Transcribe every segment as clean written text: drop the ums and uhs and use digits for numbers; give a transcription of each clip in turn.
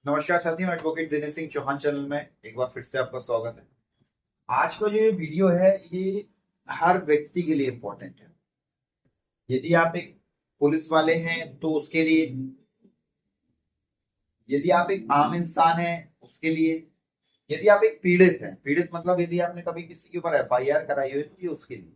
नमस्कार साथियों, advocate Dinesh Singh Chauhan channel में एक बार फिर से आपका स्वागत है। आज का जो ये वीडियो है ये हर व्यक्ति के लिए इम्पोर्टेंट है। यदि आप एक पुलिस वाले हैं तो उसके लिए, यदि आप एक आम इंसान हैं उसके लिए, यदि आप एक पीड़ित हैं, पीड़ित मतलब यदि आपने कभी किसी के ऊपर एफआईआर कराई हुई तो ये उसके लिए।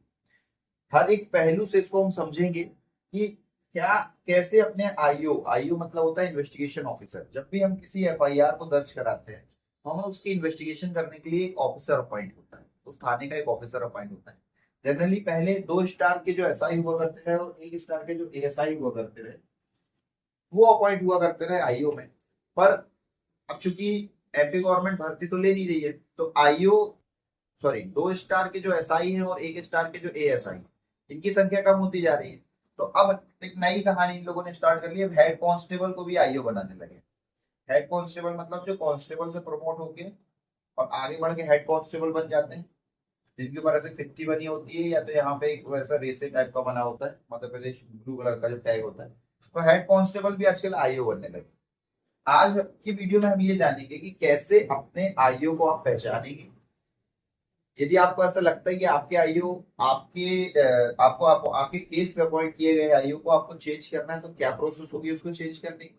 हर एक पहलू से इसको हम समझेंगे कि क्या कैसे अपने आईओ आईओ मतलब होता है इन्वेस्टिगेशन ऑफिसर। जब भी हम किसी एफआईआर को दर्ज कराते हैं तो हमें उसकी इन्वेस्टिगेशन करने के लिए एक ऑफिसर अपॉइंट होता है, उस थाने का एक ऑफिसर अपॉइंट होता है। जनरली पहले 2 स्टार के जो एसआई हुआ करते रहे और 1 स्टार के जो एएसआई हुआ करते रहे वो अपॉइंट हुआ करते रहे आईओ में। पर अब चूंकि एमपी गवर्नमेंट भर्ती तो ले नहीं रही है तो आईओ, सॉरी, 2 स्टार के जो एसआई हैं और 1 स्टार के जो एएसआई, इनकी संख्या कम होती जा रही है। तो अब एक नई कहानी इन लोगों ने स्टार्ट कर ली है, हेड कांस्टेबल को भी आईओ बनाने लगे। हेड कांस्टेबल मतलब जो कांस्टेबल से प्रमोट होके और आगे बढ़ के हेड कांस्टेबल बन जाते हैं, जिनके ऊपर ऐसे फिफ्टी बनी होती है या तो यहाँ पे एक वैसा रेसे टाइप का बना होता है, मध्य प्रदेश ब्लू कलर का जो टैग होता है। तो हेड कांस्टेबल भी आजकल आईओ बनने लगे। आज की वीडियो में हम ये जानेंगे कि कैसे अपने आईओ को आप पहचानेंगे। यदि आपको ऐसा लगता है कि आपके आईओ आपके केस पे अपॉइंट किए गए आईओ को आपको चेंज करना है तो क्या प्रोसेस होगी उसको चेंज करने की।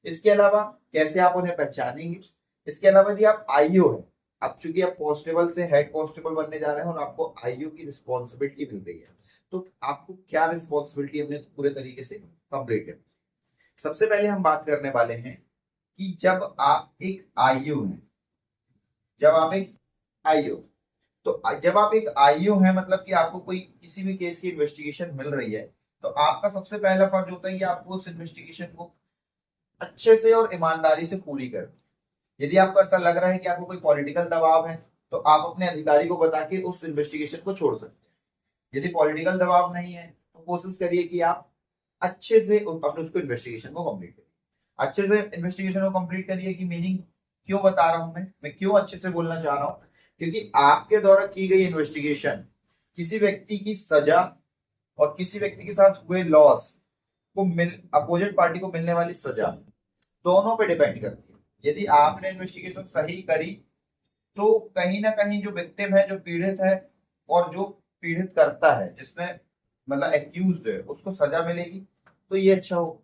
इसके अलावा कैसे आप उन्हें पहचानेंगे। इसके अलावा यदि आप आईओ है, अब चूंकि आप कांस्टेबल से हेड कांस्टेबल बनने जा रहे हैं और आपको आईओ की रिस्पॉन्सिबिलिटी मिल रही है तो आपको क्या रिस्पॉन्सिबिलिटी अपने पूरे तरीके से कंप्लीट है। सबसे पहले हम बात करने वाले हैं कि जब आप एक आईओ, तो जब आप एक आईओ हैं मतलब कि आपको कोई किसी भी केस की इन्वेस्टिगेशन मिल रही है तो आपका सबसे पहला फर्ज होता है कि आपको उस इन्वेस्टिगेशन को अच्छे से और ईमानदारी से पूरी करनी है। यदि आपको ऐसा लग रहा है कि आपको कोई पॉलिटिकल दबाव है तो आप अपने अधिकारी को बता के उस इन्वेस्टिगेशन को छोड़ सकते हैं। यदि पॉलिटिकल दबाव नहीं है तो कोशिश करिए कि आप अच्छे से अपने उसको इन्वेस्टिगेशन को कंप्लीट करिए। अच्छे से इन्वेस्टिगेशन को कंप्लीट करिए की मीनिंग क्यों बता रहा हूं मैं क्यों अच्छे से बोलना चाह रहा हूं, क्योंकि आपके द्वारा की गई इन्वेस्टिगेशन किसी व्यक्ति की सजा और किसी व्यक्ति के साथ हुए लॉस को मिल अपोजिट पार्टी को मिलने वाली सजा दोनों पे डिपेंड करती है। यदि आपने इन्वेस्टिगेशन सही करी तो कहीं ना कहीं जो विक्टिम है, जो पीड़ित है और जो पीड़ित करता है, जिसने मतलब एक्यूज्ड है, उसको सजा मिलेगी तो ये अच्छा हो।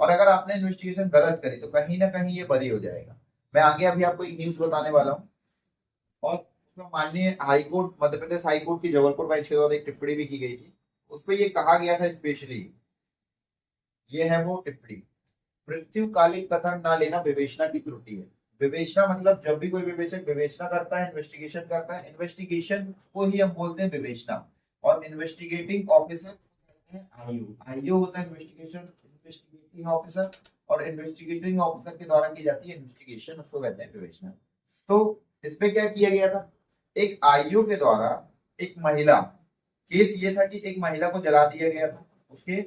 और अगर आपने इन्वेस्टिगेशन गलत करी तो कहीं ना कहीं ये बरी हो जाएगा। मैं आगे अभी आपको एक न्यूज बताने वाला हूँ और उसमें माननीय हाईकोर्ट, मध्य प्रदेश हाईकोर्ट की जबलपुर बेंच के द्वारा एक टिप्पणी भी की गई थी। उसपे ये कहा गया था स्पेशली, ये है वो टिप्पणी, मृत्युकालिक कथन ना लेना विवेचना की त्रुटि है। विवेचना मतलब जब भी कोई विवेचक विवेचना करता है, इन्वेस्टिगेशन करता है, इन्वेस्टिगेशन को ही हम बोलते हैं विवेचना। और इन्वेस्टिगेटिंग ऑफिसर आईओ आईओ होता है इन्वेस्टिगेशन इन्वेस्टिगेटिंग ऑफिसर, और इन्वेस्टिगेटिंग ऑफिसर के द्वारा की जाती है इन्वेस्टिगेशन, उसको कहते हैं विवेचना। तो इसमें क्या किया गया था, एक आईओ के द्वारा एक महिला, केस ये था कि एक महिला को जला दिया गया था उसके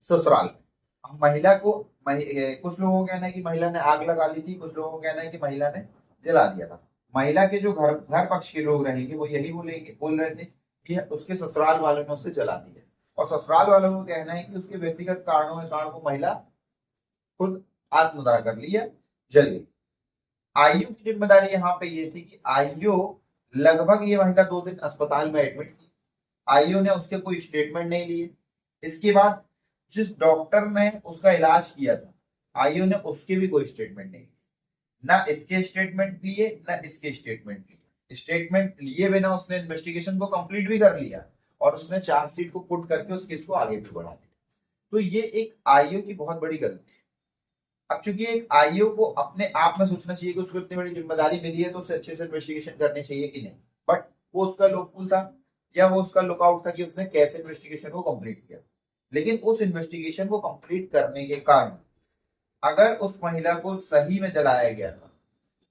ससुराल में। अब महिला को कुछ लोगों का कहना है कि महिला ने आग लगा ली थी, कुछ लोगों का कहना है कि महिला ने जला दिया था। महिला के जो घर घर पक्ष के लोग रहेंगे वो यही बोल रहे थे कि उसके ससुराल वालों ने उसे जला दिया, और ससुराल वालों को कहना है कि उसके व्यक्तिगत कारणों के कारण वो महिला खुद आत्मदाह कर ली है, जल गई। आईयू की जिम्मेदारी यहाँ पे ये थी कि आईयू, लगभग ये महिला 2 दिन अस्पताल में एडमिट थी, आईयू ने उसके कोई स्टेटमेंट नहीं लिए। इसके बाद जिस डॉक्टर ने उसका इलाज किया था आईयू ने उसके भी कोई स्टेटमेंट नहीं लिए। ना इसके स्टेटमेंट लिए ना इसके स्टेटमेंट लिए। स्टेटमेंट लिए बिना उसने इन्वेस्टिगेशन को कंप्लीट भी कर लिया और उसने चार्जशीट को पुट करके उस केस को आगे भी बढ़ा दिया। तो ये एक आईयू की बहुत बड़ी गलती है। अब चूंकि एक आईओ को अपने आप में सोचना चाहिए कि उसको इतनी बड़ी जिम्मेदारी मिली है तो उसे अच्छे से इन्वेस्टिगेशन करनी चाहिए कि नहीं, बट वो उसका लोकपुल था या वो उसका लुकआउट था कि उसने कैसे इन्वेस्टिगेशन को कंप्लीट किया। लेकिन उस इन्वेस्टिगेशन को कंप्लीट करने के कारण अगर उस महिला को सही में जलाया गया था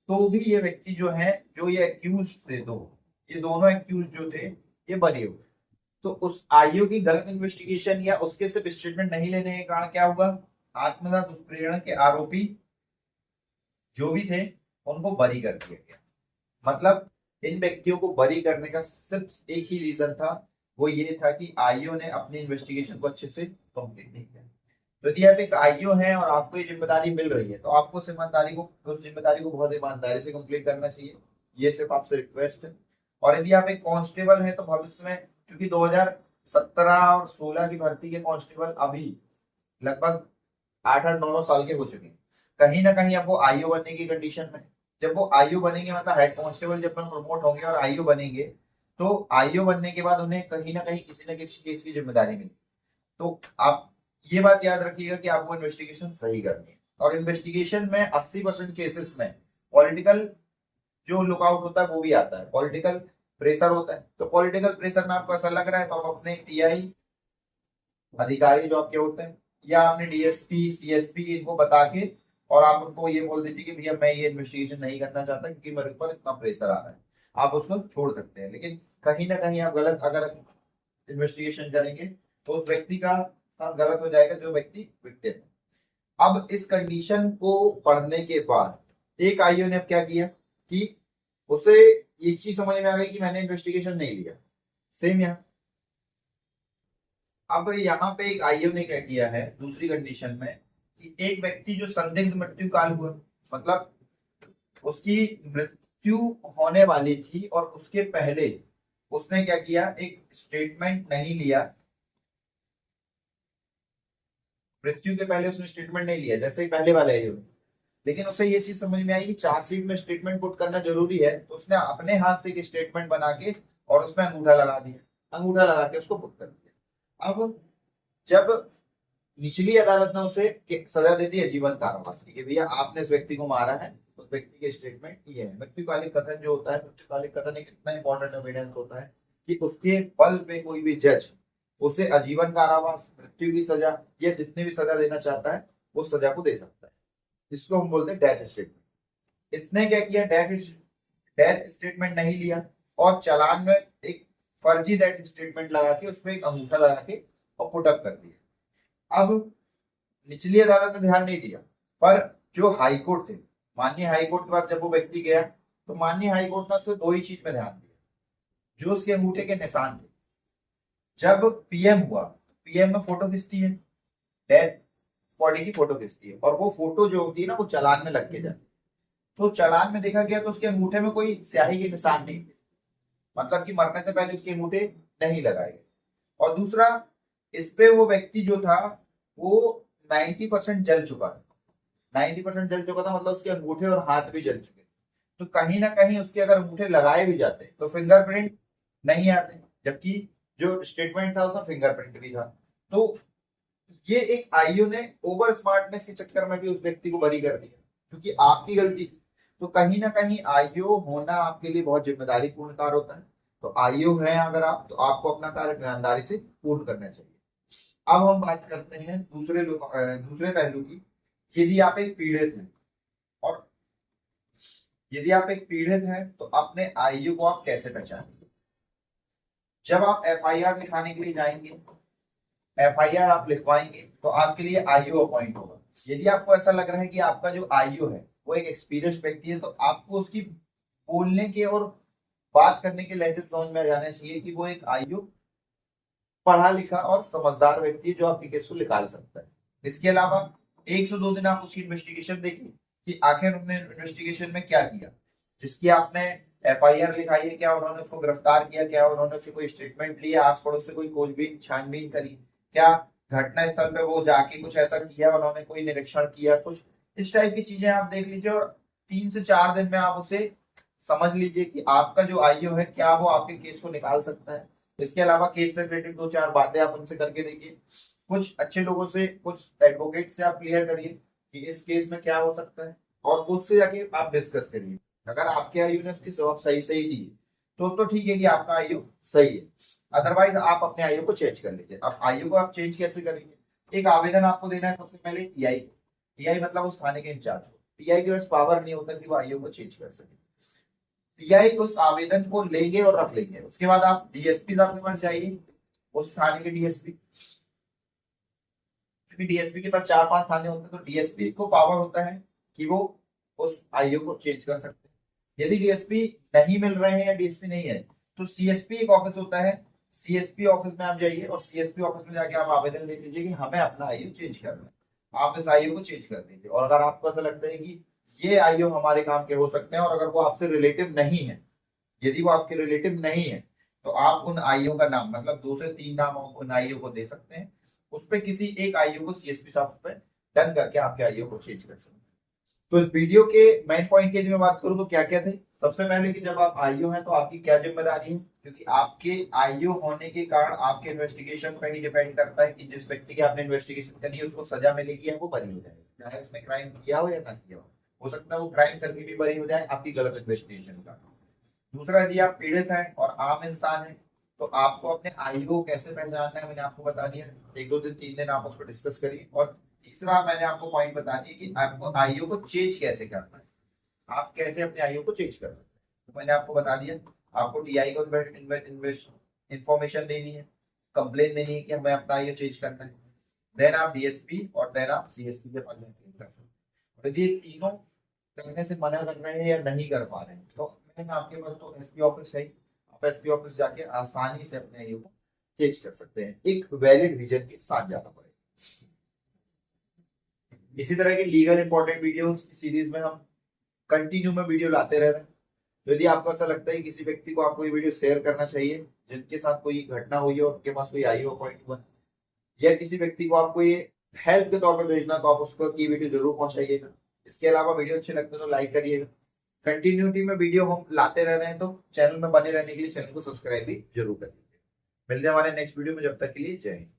तो भी ये व्यक्ति जो है, जो ये एक्यूज थे, दो ये दोनों एक्यूज जो थे ये बरी हुए। तो उस आईओ की गलत इन्वेस्टिगेशन या उसके सिर्फ स्टेटमेंट नहीं लेने के कारण क्या हुआ, आत्मदाह दुष्प्रेरण के आरोपी जो भी थे उनको बरी कर दिया गया। मतलब इन व्यक्तियों को बरी करने का सिर्फ एक ही रीजन था, वो ये था कि आईओ ने अपनी इन्वेस्टिगेशन को अच्छे से कंप्लीट नहीं किया। तो यदि आप एक आईओ हैं और आपको ये जिम्मेदारी मिल रही है तो आपको उस जिम्मेदारी को बहुत ईमानदारी से कंप्लीट करना चाहिए। ये सिर्फ आपसे रिक्वेस्ट है। और यदि आप एक कांस्टेबल हैं तो भविष्य में, क्योंकि 2017 और 16 की भर्ती के कांस्टेबल अभी लगभग 8-9 साल के हो चुके हैं, कहीं ना कहीं अब वो आईओ बनने की कंडीशन में। जब वो आईओ बनेंगे मतलब हेड कांस्टेबल जब प्रमोट होंगे और आईओ बनेंगे, तो आईओ बनने के बाद उन्हें कहीं ना कहीं किसी न किसी केस की जिम्मेदारी मिलेगी। तो आप ये बात याद रखिएगा कि आपको इन्वेस्टिगेशन सही करनी है। और इन्वेस्टिगेशन में 80% केसेस में पॉलिटिकल जो लुकआउट होता है वो भी आता है, पॉलिटिकल प्रेशर होता है। तो पॉलिटिकल प्रेशर में आपको ऐसा लग रहा है तो आप अपने टीआई अधिकारी जो आपके होते हैं या आपने डीएसपी सीएसपी इनको बता के और आप उनको ये बोल दीजिए कि भैया मैं ये इन्वेस्टिगेशन नहीं करना चाहता क्योंकि मेरे ऊपर इतना प्रेशर आ रहा है, आप उसको छोड़ सकते हैं। लेकिन कहीं ना कहीं आप गलत अगर इन्वेस्टिगेशन करेंगे तो उस व्यक्ति का काम गलत हो जाएगा, जो व्यक्ति विक्टिम है। अब इस कंडीशन को पढ़ने के बाद एक आईओ ने अब क्या किया कि उसे एक चीज समझ में आ गई कि मैंने इन्वेस्टिगेशन नहीं लिया। सेम यहाँ, अब यहाँ पे एक आईओ ने क्या किया है दूसरी कंडीशन में कि एक व्यक्ति जो संदिग्ध मृत्यु काल हुआ, मतलब उसकी मृत्यु होने वाली थी और उसके पहले उसने क्या किया, एक स्टेटमेंट नहीं लिया। मृत्यु के पहले उसने स्टेटमेंट नहीं लिया जैसे ही पहले वाले आईओ ने, लेकिन उसे ये चीज समझ में आई कि चार्जशीट में स्टेटमेंट पुट करना जरूरी है, तो उसने अपने हाथ से एक स्टेटमेंट बना के और उसमें अंगूठा लगा दिया, अंगूठा लगा के उसको पुट कर दिया। अब जब निचली अदालत ने उसे सजा दे दी है जीवन कारावास की कि भैया आपने इस व्यक्ति को मारा है, उस व्यक्ति के स्टेटमेंट ये है। मृत्युकालिक कथन जो होता है, मृत्युकालिक कथन एक इतना इंपॉर्टेंट एविडेंस होता है कि उसके बल पे कोई भी जज उसे आजीवन कारावास, मृत्यु की सजा या जितनी भी सजा देना चाहता है उस सजा को दे सकता है, जिसको हम बोलते हैं डेथ स्टेटमेंट। इसने क्या किया, डेथ स्टेटमेंट नहीं लिया और चालान में एक फर्जी डेथ स्टेटमेंट लगा के उसमें एक अंगूठा लगा के और पुटअप कर दिया। अब निचली अदालत ने ध्यान नहीं दिया, पर जो हाईकोर्ट थे, माननीय हाईकोर्ट के पास जब वो व्यक्ति गया तो माननीय हाईकोर्ट ने उससे दो ही चीज में ध्यान दिया, जो उसके अंगूठे के निशान थे। जब पीएम हुआ, पीएम में फोटो खिंचती है, डेथ बॉडी की फोटो खिंचती है और वो फोटो जो होती है ना वो चालान में लग के जाती है। तो चालान में देखा गया तो उसके अंगूठे में कोई स्याही के निशान नहीं थे, मतलब कि मरने से पहले उसके अंगूठे नहीं लगाए गए। और दूसरा, इस पे वो व्यक्ति जो था वो 90% जल चुका था, 90% जल चुका था, मतलब उसके अंगूठे और हाथ भी जल चुके थे। तो कहीं ना कहीं उसके अगर अंगूठे लगाए भी जाते तो फिंगरप्रिंट नहीं आते, जबकि जो स्टेटमेंट था उसमें फिंगरप्रिंट भी था। तो ये एक आईओ ने ओवर स्मार्टनेस के चक्कर में भी उस व्यक्ति को बरी कर दिया, क्योंकि आपकी गलती थी। तो कहीं ना कहीं आईओ होना आपके लिए बहुत जिम्मेदारी पूर्ण कार्य होता है। तो आईओ है अगर आप, तो आपको अपना कार्य ईमानदारी से पूर्ण करना चाहिए। अब हम बात करते हैं दूसरे पहलू की। यदि आप एक पीड़ित हैं और यदि आप एक पीड़ित हैं तो अपने आईओ को आप कैसे पहचानेंगे? जब आप एफआईआर लिखाने के लिए जाएंगे, एफआईआर आप लिखवाएंगे तो आपके लिए आईओ अपॉइंट होगा। यदि आपको ऐसा लग रहा है कि आपका जो आईओ है वो एक एक्सपीरियंस व्यक्ति है, तो आपको उसकी बोलने के और बात करने के लहजे समझ में आ जाना चाहिए कि वो एक आईओ पढ़ा लिखा और समझदार व्यक्ति है जो आपके केस को निकाल सकता है। इसके अलावा 102 दिन आप उसकी इन्वेस्टिगेशन देखिए कि आखिर उन्होंने इन्वेस्टिगेशन में क्या किया, जिसकी आपने एफआईआर लिखाई है, क्या उन्होंने उसको गिरफ्तार किया, क्या उन्होंने उससे कोई स्टेटमेंट लिया, आस पड़ोस से कोई खोजबीन छानबीन करी, क्या घटना स्थल पे वो जाके कुछ ऐसा किया, उन्होंने कोई निरीक्षण किया, कुछ इस टाइप की चीजें आप देख लीजिए और 3 से 4 दिन में आप उसे समझ लीजिए कि आपका जो आईओ है क्या वो आपके केस को निकाल सकता है। इसके अलावा केस से रिलेटेड 2-4 बातें आप उनसे करके देखिए, कुछ अच्छे लोगों से, कुछ एडवोकेट से आप क्लियर करिए कि इस केस में क्या हो सकता है और उससे जाके आप डिस्कस करिए। अगर आपके आईओ ने उसकी जवाब सही दी तो ठीक है कि आपका आईओ सही है, अदरवाइज आप अपने आईओ को चेंज कर लीजिए। अब आईओ को आप चेंज कैसे करेंगे? एक आवेदन आपको देना है सबसे पहले टीआई, टीआई मतलब उस थाने के इंचार्ज को। टीआई के पास पावर नहीं होता कि वो आईओ को चेंज कर सके। टीआई उस आवेदन को लेंगे और रख लेंगे। उसके बाद आप डीएसपी साहब के पास जाइए, उस थाने के डीएसपी, क्योंकि डीएसपी के पास 4-5 थाने होते हैं तो डीएसपी को पावर होता है कि वो उस आईओ को चेंज कर सकते हैं। यदि डीएसपी नहीं मिल रहे हैं या डीएसपी नहीं है तो सीएसपी एक ऑफिस होता है, सीएसपी ऑफिस में आप जाइए और सीएसपी ऑफिस में जाके आप आवेदन दे दीजिए कि हमें अपना आईओ चेंज करना है। आप इस आईओ को चेंज कर दीजिए। और अगर आपको ऐसा लगता है कि ये आईओ हमारे काम के हो सकते हैं, और अगर वो आपसे रिलेटिव नहीं है, यदि वो आपके रिलेटिव नहीं है, तो आप उन आईओ का नाम, मतलब 2 से 3 नाम आप उन आईओ को दे सकते हैं। उस पे किसी एक आईओ को सीएसपी साहब पे डन करके आपके आईओ को चेंज कर सकते हैं। तो इस वीडियो के मेन पॉइंट की यदि मैं बात करूं तो क्या क्या थे। सबसे पहले कि जब आप आईओ हैं तो आपकी क्या जिम्मेदारी है, क्योंकि आपके आईओ होने के कारण आपके इन्वेस्टिगेशन पर ही डिपेंड करता है कि जिस व्यक्ति की आपने इन्वेस्टिगेशन करी है उसको सजा मिलेगी या वो बरी हो जाएगी, चाहे उसने क्राइम किया हो या ना किया हो सकता है वो क्राइम करके भी बरी हो जाए आपकी गलत इन्वेस्टिगेशन का। दूसरा, यदि आप पीड़ित हैं और आम इंसान हैं तो आपको अपने आईओ कैसे पहचानना है मैंने आपको बता दिया। 1 2 दिन 3 दिन आप उस पर डिस्कस करिए। और तीसरा मैंने आपको पॉइंट बता दिया कि आपको आईओ को चेंज कैसे करना है, आप कैसे अपने आईओ को चेंज कर सकते हैं। तो मैंने आपको बता दिया, आपको टीआई को इंफॉर्मेशन देनी है, कंप्लेन देनी है कि हमें अपना आईओ चेंज करना है, देन आप डीएसपी और देन आप सीएसपी के पास जाके कर सकते हैं। और यदि ये तीनों करने से मना कर रहे हैं या नहीं कर पा रहे हैं तो मैंने आपके पास तो एसपी ऑफिस है, आप एसपी ऑफिस जाके आसानी से अपने आईओ को चेंज कर सकते हैं, एक वैलिड रीजन के साथ जाना पड़ेगा। इसी तरह के लीगल इंपॉर्टेंट वीडियोस की सीरीज में हम कंटिन्यू में वीडियो लाते रह रहे हैं। तो यदि आपको ऐसा लगता है किसी व्यक्ति को आपको ये वीडियो शेयर करना चाहिए जिनके साथ कोई घटना हुई है और उनके पास कोई आईओ पॉइंट हुआ, या किसी व्यक्ति को आपको ये हेल्प के तौर पर भेजना, तो आप उसको की वीडियो जरूर पहुंचाइएगा। इसके अलावा वीडियो अच्छे लगते हैं तो लाइक करिएगा। कंटिन्यूटी में वीडियो हम लाते रह रहे हैं तो चैनल में बने रहने के लिए चैनल को सब्सक्राइब भी जरूर करिए। मिलते हैं हमारे नेक्स्ट वीडियो में, जब तक के लिए जय हिंद।